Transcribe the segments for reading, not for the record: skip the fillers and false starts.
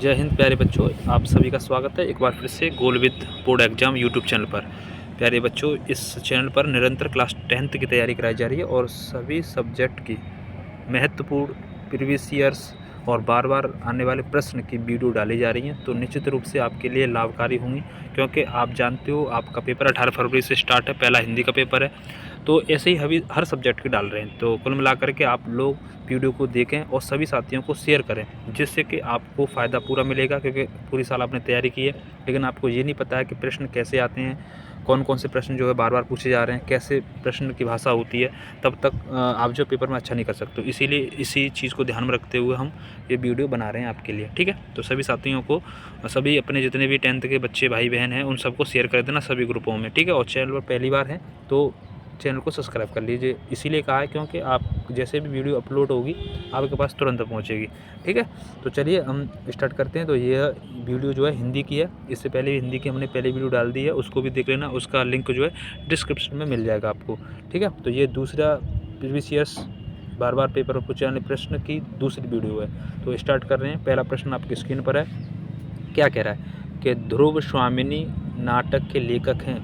जय हिंद प्यारे बच्चों, आप सभी का स्वागत है एक बार फिर से goal with board exam YouTube channel पर। प्यारे बच्चों, इस चैनल पर निरंतर क्लास 10th की तैयारी कराई जा रही है और सभी सब्जेक्ट की महत्वपूर्ण प्रीवियस ईयर्स और बार बार आने वाले प्रश्न की वीडियो डाली जा रही हैं, तो निश्चित रूप से आपके लिए लाभकारी होंगी। क्योंकि आप जानते हो आपका पेपर 18 फरवरी से स्टार्ट है, पहला हिंदी का पेपर है, तो ऐसे ही अभी हर सब्जेक्ट की डाल रहे हैं। तो कुल मिलाकर के आप लोग वीडियो को देखें और सभी साथियों को शेयर करें, जिससे कि आपको फ़ायदा पूरा मिलेगा। क्योंकि पूरी साल आपने तैयारी की है, लेकिन आपको ये नहीं पता है कि प्रश्न कैसे आते हैं, कौन कौन से प्रश्न जो है बार बार पूछे जा रहे हैं, कैसे प्रश्न की भाषा होती है, तब तक आप जो पेपर में अच्छा नहीं कर सकते। इसीलिए इसी चीज़ को ध्यान में रखते हुए हम ये वीडियो बना रहे हैं आपके लिए, ठीक है। तो सभी साथियों को, सभी अपने जितने भी 10th के बच्चे भाई बहन हैं, उन सबको शेयर कर देना सभी ग्रुपों में, ठीक है। और चैनल पर पहली बार है तो चैनल को सब्सक्राइब कर लीजिए। इसीलिए कहा है क्योंकि आप जैसे भी वीडियो अपलोड होगी आपके पास तुरंत पहुंचेगी, ठीक है। तो चलिए हम स्टार्ट करते हैं। तो यह वीडियो जो है हिंदी की है, इससे पहले भी हिंदी की हमने पहले वीडियो डाल दी है, उसको भी देख लेना। उसका लिंक जो है डिस्क्रिप्शन में मिल जाएगा आपको, ठीक है। तो ये दूसरा प्रीवियस ईयर्स बार बार पेपर में पूछे जाने प्रश्न की दूसरी वीडियो है। तो स्टार्ट कर रहे हैं। पहला प्रश्न आपकी स्क्रीन पर है। क्या कह रहा है कि ध्रुव स्वामिनी नाटक के लेखक हैं।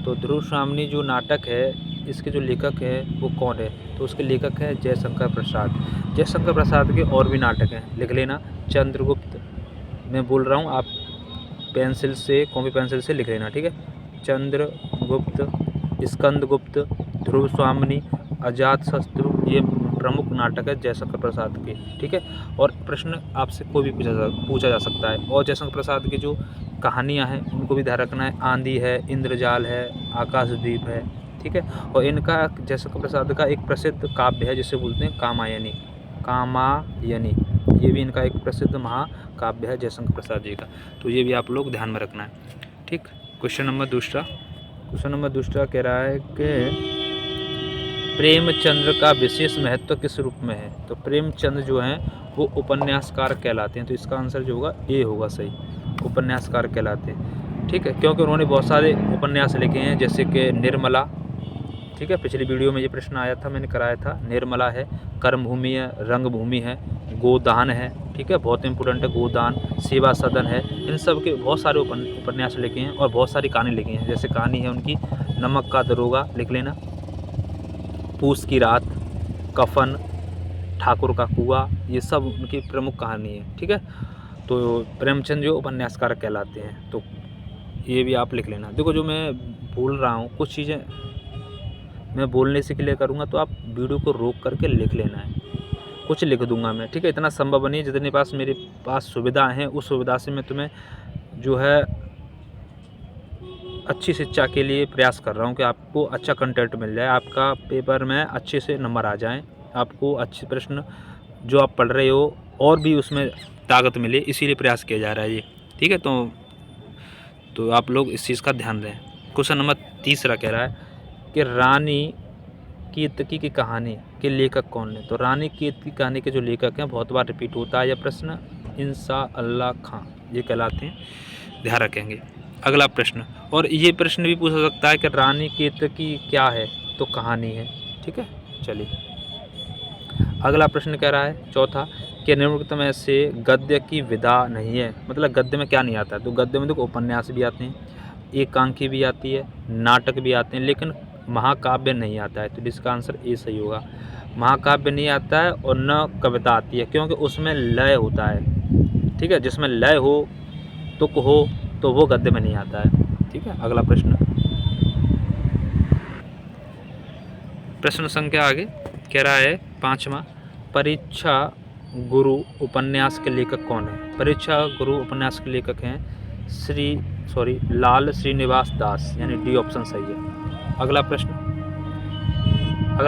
तो ध्रुव स्वामिनी जो नाटक है, इसके जो लेखक है वो कौन है? तो उसके लेखक है जयशंकर प्रसाद। जयशंकर प्रसाद के और भी नाटक हैं, लिख लेना। चंद्रगुप्त, मैं बोल रहा हूँ, आप पेंसिल से, कॉपी पेंसिल से लिख लेना, ठीक है। चंद्रगुप्त, स्कंदगुप्त, ध्रुव स्वामिनी, अजातशत्रु, ये प्रमुख नाटक है जयशंकर प्रसाद के, ठीक है। और प्रश्न आपसे कोई भी पूछा जा सकता है। और जयशंकर प्रसाद की जो कहानियाँ हैं उनको भी ध्यान रखना है। आंधी है, इंद्रजाल है, आकाशदीप है, ठीक है। और इनका जयशंकर प्रसाद का एक प्रसिद्ध काव्य है जिसे बोलते हैं कामायनी। कामायनी, ये भी इनका एक प्रसिद्ध महाकाव्य है जयशंकर प्रसाद जी का। तो ये भी आप लोग ध्यान में रखना है, ठीक। क्वेश्चन नंबर दूसरा कह रहा है कि प्रेमचंद्र का विशेष महत्व किस रूप में है? तो प्रेमचंद जो हैं वो उपन्यासकार कहलाते हैं। तो इसका आंसर जो होगा ए होगा सही, उपन्यासकार कहलाते हैं, ठीक है। क्योंकि उन्होंने बहुत सारे उपन्यास लिखे हैं, जैसे कि निर्मला, ठीक है। पिछली वीडियो में ये प्रश्न आया था, मैंने कराया था। निर्मला है, कर्मभूमि है, रंगभूमि है, गोदान है, ठीक है, बहुत इंपॉर्टेंट है गोदान, सेवा सदन है। इन सब के बहुत सारे उपन्यास लिखे हैं और बहुत सारी कहानी लिखी हैं। जैसे कहानी है उनकी नमक का दरोगा, लिख लेना। पूस की रात, कफन, ठाकुर का कुआं, ये सब उनकी प्रमुख कहानी है, ठीक है। तो प्रेमचंद जो उपन्यासकार कहलाते हैं, तो ये भी आप लिख लेना। देखो, जो मैं बोल रहा हूँ कुछ चीज़ें मैं बोलने से क्लियर करूँगा, तो आप वीडियो को रोक करके लिख लेना है। कुछ लिख दूंगा मैं, ठीक है। इतना संभव नहीं, जितने पास मेरे पास सुविधा है उस सुविधा से मैं तुम्हें जो है अच्छी शिक्षा के लिए प्रयास कर रहा हूँ कि आपको अच्छा कंटेंट मिल जाए, आपका पेपर में अच्छे से नंबर आ जाएं, आपको अच्छे प्रश्न जो आप पढ़ रहे हो और भी उसमें ताकत मिले, इसीलिए प्रयास किया जा रहा है ये, ठीक है। तो आप लोग इस चीज़ का ध्यान दें। क्वेश्चन नंबर तीसरा कह रहा है कि रानी कीर्तकी की कहानी के लेखक कौन है? तो रानी कीर्तकी की कहानी के जो लेखक हैं, बहुत बार रिपीट होता है यह प्रश्न, इंशाअल्लाह खां ये कहलाते हैं, ध्यान रखेंगे। अगला प्रश्न, और ये प्रश्न भी पूछा सकता है कि रानी कीर्तकी क्या है? तो कहानी है, ठीक है। चलिए अगला प्रश्न कह रहा है चौथा, कि निम्नलिखित में से गद्य की विधा नहीं है। मतलब गद्य में क्या नहीं आता है? तो गद्य में देखो उपन्यास भी आते हैं, एकांकी भी आती है, नाटक भी आते हैं, लेकिन महाकाव्य नहीं आता है। तो इसका आंसर ए सही होगा। महाकाव्य नहीं आता है और न कविता आती है, क्योंकि उसमें लय होता है, ठीक है। जिसमें लय हो, तुक हो, तो वो गद्य में नहीं आता है, ठीक है। अगला प्रश्न संख्या आगे कह रहा है पाँचवा, परीक्षा गुरु उपन्यास के लेखक कौन है? परीक्षा गुरु उपन्यास के लेखक हैं लाल श्रीनिवास दास, यानी डी ऑप्शन सही है। अगला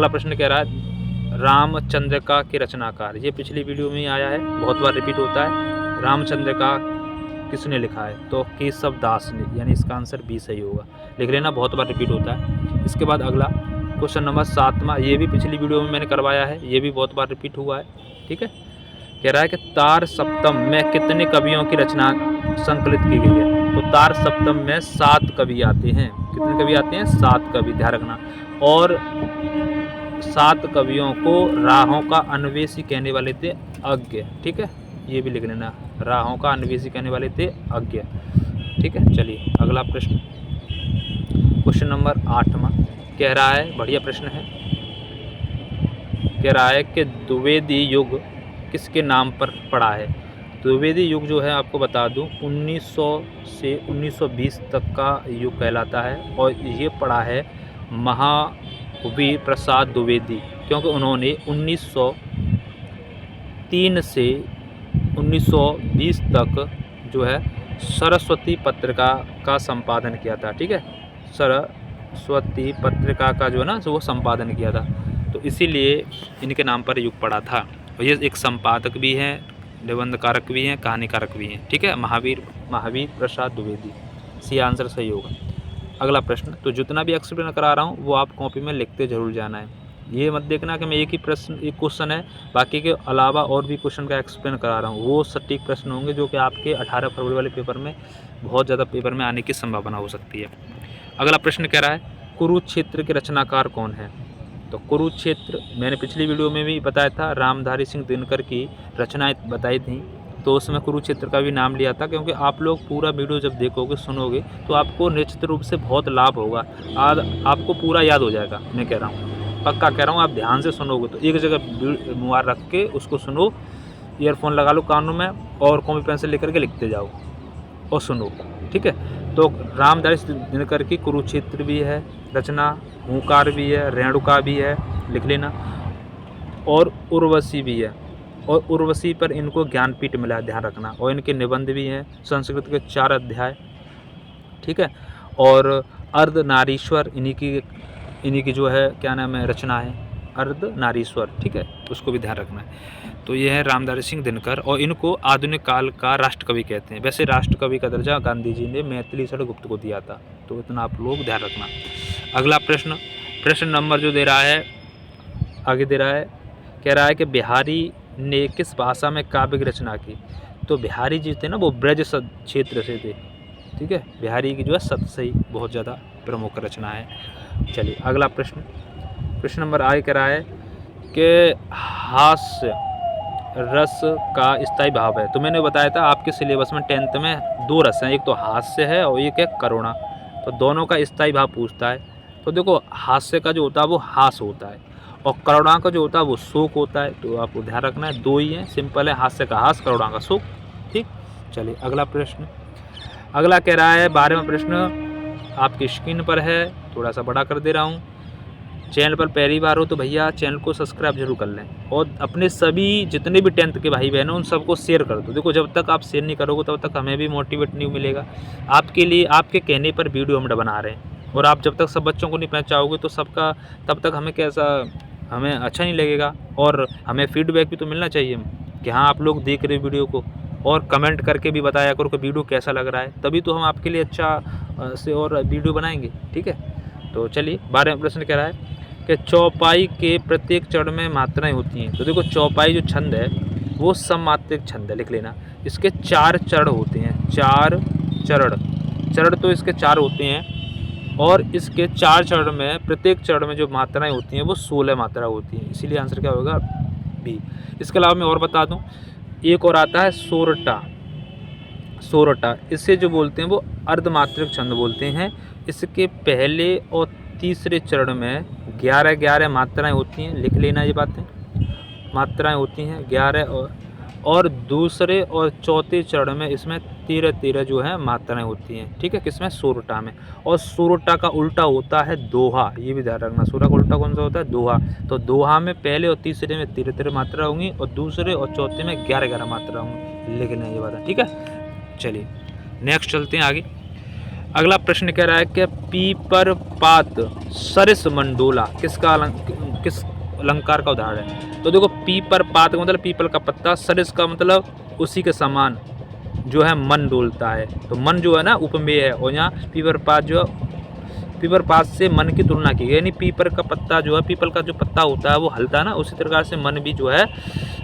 प्रश्न कह रहा है रामचंद्रिका के रचनाकार। ये पिछली वीडियो में आया है, बहुत बार रिपीट होता है। रामचंद्रिका किसने लिखा है? तो केशव दास ने, यानी इसका आंसर बी सही होगा, लिख लेना, बहुत बार रिपीट होता है। इसके बाद अगला क्वेश्चन नंबर 7वां, ये भी पिछली वीडियो में मैंने करवाया है, ये भी बहुत बार रिपीट हुआ है, ठीक है। कह रहा है कि तार सप्तम में कितने कवियों की रचना संकलित की गई है? तो तार सप्तम में 7 कवि आते हैं। कितने कवि आते हैं? 7 कवि, ध्यान रखना। और 7 कवियों को राहों का अन्वेषी कहने वाले थे अज्ञ, ठीक है। ये भी लिख लेना। राहों का अन्वेषी कहने वाले थे अज्ञ। ठीक है, चलिए अगला प्रश्न, क्वेश्चन नंबर 8वां कह रहा है, बढ़िया प्रश्न है, कह रहा है कि द्विवेदी युग किसके नाम पर पड़ा है। द्विवेदी युग जो है आपको बता दूं 1900 से 1920 तक का युग कहलाता है और ये पड़ा है महावीर प्रसाद द्विवेदी, क्योंकि उन्होंने 1903 से 1920 तक जो है सरस्वती पत्रिका का संपादन किया था। ठीक है, सरस्वती पत्रिका का जो है ना वो संपादन किया था, तो इसीलिए इनके नाम पर युग पड़ा था। और ये एक संपादक भी हैं, निबंधकारक भी हैं, कहानीकारक भी हैं। ठीक है, महावीर प्रसाद द्विवेदी, सी आंसर सही होगा। अगला प्रश्न, तो जितना भी एक्सप्लेन करा रहा हूँ वो आप कॉपी में लिखते जरूर जाना है। ये मत देखना कि मैं एक क्वेश्चन है, बाकी के अलावा और भी क्वेश्चन का एक्सप्लेन करा रहा हूँ, वो सटीक प्रश्न होंगे जो कि आपके 18 फरवरी वाले पेपर में बहुत ज़्यादा पेपर में आने की संभावना हो सकती है। अगला प्रश्न कह रहा है कुरुक्षेत्र के रचनाकार कौन है। तो कुरुक्षेत्र मैंने पिछली वीडियो में भी बताया था, रामधारी सिंह दिनकर की रचनाएं बताई थी, तो उसमें कुरुक्षेत्र का भी नाम लिया था, क्योंकि आप लोग पूरा वीडियो जब देखोगे सुनोगे तो आपको निश्चित रूप से बहुत लाभ होगा, आज आपको पूरा याद हो जाएगा। मैं कह रहा हूँ, पक्का कह रहा हूँ, आप ध्यान से सुनोगे तो एक जगह मोबाइल रख के उसको सुनो, ईयरफोन लगा लो कानों में और कॉपी पेंसिल लेकर के लिखते जाओ और सुनो। ठीक है, तो रामधारी दिनकर की कुरुक्षेत्र भी है रचना, हुंकार भी है, रेणुका भी है, लिख लेना, और उर्वशी भी है, और उर्वशी पर इनको ज्ञानपीठ मिला है, ध्यान रखना, और इनके निबंध भी हैं, संस्कृत के 4 अध्याय। ठीक है, और अर्धनारीश्वर इन्हीं की जो है क्या नाम है रचना है, अर्धनारीश्वर। ठीक है, उसको भी ध्यान रखना है। तो ये है रामधारी सिंह दिनकर, और इनको आधुनिक काल का राष्ट्रकवि कहते हैं। वैसे राष्ट्रकवि का दर्जा गांधी जी ने मैथिली शरण गुप्त को दिया था, तो इतना आप लोग ध्यान रखना। अगला प्रश्न नंबर जो दे रहा है, आगे दे रहा है, कह रहा है कि बिहारी ने किस भाषा में काव्य की रचना की। तो बिहारी जी थे ना वो ब्रज क्षेत्र से थे। ठीक है, बिहारी की जो है सतसई बहुत ज़्यादा प्रमुख रचना है। चलिए अगला प्रश्न नंबर आगे कह रहा है कि हास्य रस का स्थायी भाव है। तो मैंने बताया था आपके सिलेबस में 10th में 2 रस हैं, एक तो हास्य है और एक है करुणा, तो दोनों का स्थायी भाव पूछता है। तो देखो हास्य का जो होता है वो हास होता है, और करुणा का जो होता है वो शोक होता है, तो आपको ध्यान रखना है, 2 ही हैं, सिंपल है, हास्य का हास, करुणा का शोक। ठीक, चलिए अगला प्रश्न, अगला कह रहा है 12वां प्रश्न आपकी स्क्रीन पर है, थोड़ा सा बड़ा कर दे रहा हूँ। चैनल पर पहली बार हो तो भैया चैनल को सब्सक्राइब जरूर कर लें, और अपने सभी जितने भी 10th के भाई बहन हैं उन सबको शेयर कर दो। देखो जब तक आप शेयर नहीं करोगे तब तक हमें भी मोटिवेट नहीं मिलेगा, आपके लिए आपके कहने पर वीडियो हम बना रहे हैं, और आप जब तक सब बच्चों को नहीं पहुँचाओगे तो सबका तब तक हमें अच्छा नहीं लगेगा, और हमें फीडबैक भी तो मिलना चाहिए कि हाँ आप लोग देख रहे वीडियो को, और कमेंट करके भी बताया करो कि वीडियो कैसा लग रहा है, तभी तो हम आपके लिए अच्छा से और वीडियो बनाएंगे। ठीक है, तो चलिए 12वां प्रश्न कह रहा है कि चौपाई के प्रत्येक चरण में मात्राएं होती हैं। तो देखो चौपाई जो छंद है वो सममात्रिक छंद है, लिख लेना, इसके 4 चरण होते हैं, 4 चरण तो इसके 4 होते हैं, और इसके 4 चरण में प्रत्येक चरण में जो मात्राएं होती हैं वो 16 मात्रा होती हैं, इसीलिए आंसर क्या होगा बी। इसके अलावा मैं और बता दूं, एक और आता है सोरठा, इससे जो बोलते हैं वो अर्धमात्रिक छंद बोलते हैं। इसके पहले और तीसरे चरण में 11 मात्राएं होती हैं, लिख लेना ये बातें, मात्राएं होती हैं 11, और दूसरे और चौथे चरण में इसमें 13 जो है मात्राएं होती हैं। ठीक है, किसमें, सोरठा में, और सोरठा का उल्टा होता है दोहा, ये भी ध्यान रखना, सोरठा का उल्टा कौन सा होता है, दोहा। तो दोहा में पहले और तीसरे में 13 मात्रा होंगी, और दूसरे और चौथे में 11 मात्रा होंगी, लिख लेना ये बात। ठीक है, चलिए नेक्स्ट चलते हैं आगे। अगला प्रश्न कह रहा है कि पीपर पात सरिस मंडोला किस अलंकार का उदाहरण है। तो देखो पीपर पात का मतलब पीपल का पत्ता, सरिस का मतलब उसी के समान जो है मन डोलता है, तो मन जो है ना उपमेय है, और यहाँ पीपर पात जो है पीपर पात से मन की तुलना की गई, यानी पीपर का पत्ता जो है, पीपल का जो पत्ता होता है वो हलता है ना, उसी प्रकार से मन भी जो है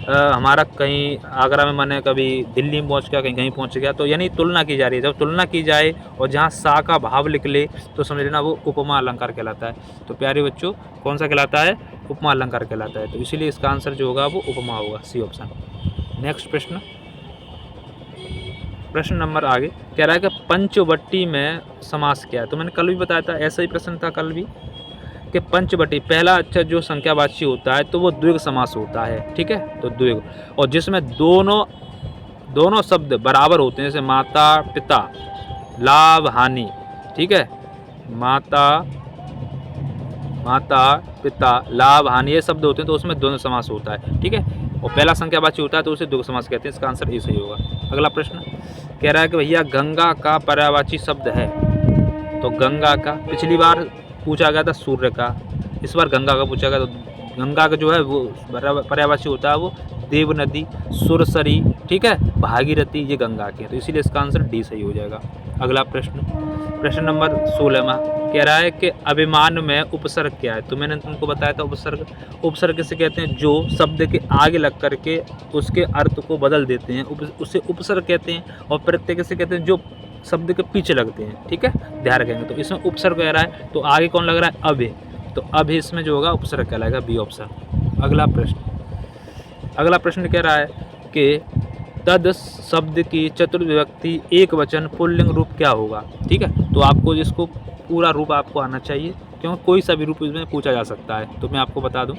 हमारा कहीं आगरा में मन है, कभी दिल्ली में पहुंच गया, कहीं कहीं पहुंच गया, तो यानी तुलना की जा रही है। जब तुलना की जाए और जहां सा का भाव निकले तो समझ लेना वो उपमा अलंकार कहलाता है। तो प्यारे बच्चों कौन सा कहलाता है, उपमा अलंकार कहलाता है, तो इसीलिए इसका आंसर जो होगा वो उपमा होगा, सी ऑप्शन। नेक्स्ट प्रश्न प्रश्न नंबर आगे कह रहा है कि पंचवटी में समास क्या है। तो मैंने कल भी बताया था, ऐसा ही प्रश्न था कल भी कि पंचवटी पहला अक्षर जो संख्यावाची होता है तो वो द्विग समास होता है, ठीक है। तो द्विग, और जिसमें दोनों शब्द बराबर होते हैं, जैसे माता पिता लाभ हानि, ठीक है, माता पिता लाभ हानि ये शब्द होते हैं तो उसमें दोनों समास होता है, ठीक है। और पहला संख्यावाची होता है तो उसे द्विग समास कहते हैं। इसका आंसर ए सही होगा। अगला प्रश्न कह रहा है कि भैया गंगा का पर्यायवाची शब्द है। तो गंगा का पिछली बार पूछा गया था सूर्य का, इस बार गंगा का पूछा गया। तो गंगा का जो है वो पर्यायवाची होता है वो देव नदी, सुरसरी, ठीक है, भागीरथी, ये गंगा के हैं। तो इसीलिए इसका आंसर डी सही हो जाएगा। अगला प्रश्न नंबर 16वां कह रहा है कि अभिमान में उपसर्ग क्या है। तो मैंने तुमको बताया था उपसर्ग किसे कहते हैं, जो शब्द के आगे लग करके उसके अर्थ को बदल देते हैं, उसे उपसर्ग कहते हैं। और प्रत्यय किसे कहते हैं, जो शब्द के पीछे लगते हैं, ठीक है, ध्यान रखेंगे। तो इसमें उपसर्ग कह रहा है तो आगे कौन लग रहा है, अब है, तो अब इसमें जो होगा उपसर्ग कहलाएगा, बी ऑप्शन। अगला प्रश्न कह रहा है कि तद शब्द की चतुर्थ विभक्ति एक वचन पुल्लिंग रूप क्या होगा, ठीक है। तो आपको इसको पूरा रूप आपको आना चाहिए, क्योंकि कोई सा भी रूप इसमें पूछा जा सकता है। तो मैं आपको बता दूं,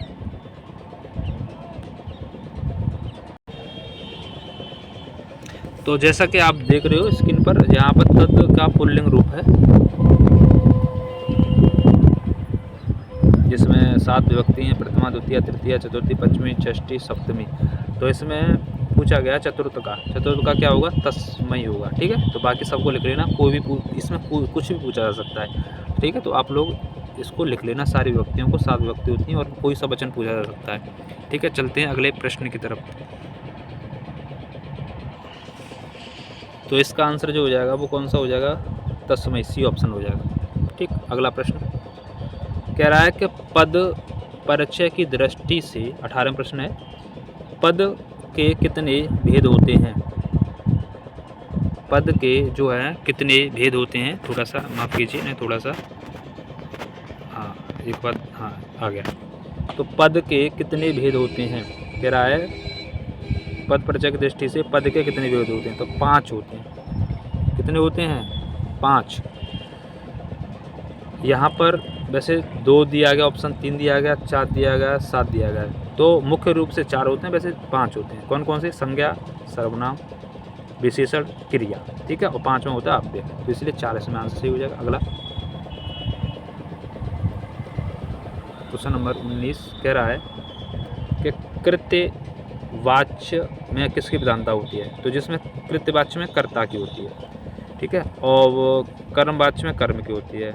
तो जैसा कि आप देख रहे हो स्क्रीन पर, यहाँ पर तद का पुल्लिंग रूप है जिसमें 7 विभक्ति हैं, प्रथमा द्वितीय तृतीय चतुर्थी पंचमी षष्ठी सप्तमी। तो इसमें पूछा गया चतुर्थ का क्या होगा, तस्मय होगा, ठीक है। तो बाकी सबको लिख लेना, कोई भी इसमें कुछ भी पूछा जा सकता है, ठीक है। तो आप लोग इसको लिख लेना, सारी विभक्तियों को, 7 विभक्ति होती हैं और कोई सा वचन पूछा जा सकता है, ठीक है। चलते हैं अगले प्रश्न की तरफ। तो इसका आंसर जो हो जाएगा वो कौन सा हो जाएगा, तस्मय, सी ऑप्शन हो जाएगा, ठीक। अगला प्रश्न कह रहा है कि पद परिचय की दृष्टि से, 18वां प्रश्न है, पद के कितने भेद होते हैं। पद के जो है कितने भेद होते हैं, थोड़ा सा माफ़ कीजिए, नहीं थोड़ा सा, हाँ एक बार, हाँ आ गया। तो पद के कितने भेद होते हैं, कह रहा है पद परिचय की दृष्टि से पद के कितने भेद होते हैं। तो 5 होते हैं। कितने होते हैं, 5। यहाँ पर वैसे 2 दिया गया ऑप्शन, 3 दिया गया, 4 दिया गया, 7 दिया गया। तो मुख्य रूप से 4 होते हैं, वैसे 5 होते हैं। कौन कौन से, संज्ञा, सर्वनाम, विशेषण, क्रिया, ठीक है। और 5वां होता है अव्यय। तो इसलिए 4 इसमें आंसर सही हो जाएगा। अगला क्वेश्चन नंबर 19 कह रहा है कि कृत्य वाच्य में किसकी प्रधानता होती है। तो जिसमें कृत्यवाच्य में कर्ता की होती है, ठीक है, और कर्मवाच्य में कर्म की होती है,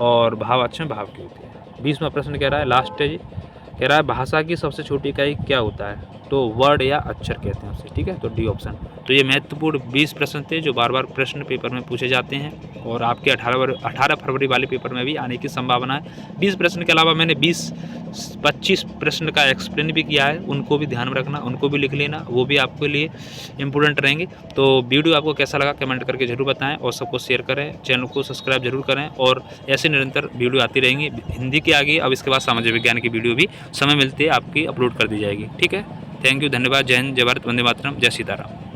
और भाववाच्य में भाव की होती है। 20वां प्रश्न कह रहा है, लास्ट है जी, कह रहा है भाषा की सबसे छोटी इकाई क्या होता है। तो वर्ड या अक्षर कहते हैं उसे, ठीक है। तो डी ऑप्शन। तो ये महत्वपूर्ण 20 प्रश्न थे जो बार बार प्रश्न पेपर में पूछे जाते हैं, और आपके 18 फरवरी वाले पेपर में भी आने की संभावना है। 20 प्रश्न के अलावा मैंने 20-25 प्रश्न का एक्सप्लेन भी किया है, उनको भी ध्यान में रखना, उनको भी लिख लेना, वो भी आपके लिए इम्पोर्टेंट रहेंगे। तो वीडियो आपको कैसा लगा कमेंट करके जरूर बताएं, और सबको शेयर करें, चैनल को सब्सक्राइब जरूर करें, और ऐसे निरंतर वीडियो आती रहेंगी हिंदी की आगे। अब इसके बाद सामाजिक विज्ञान की वीडियो भी समय मिलते आपकी अपलोड कर दी जाएगी, ठीक है। थैंक यू, धन्यवाद, जय हिंद, जय भारत, वंदे मातरम, जय सीताराम।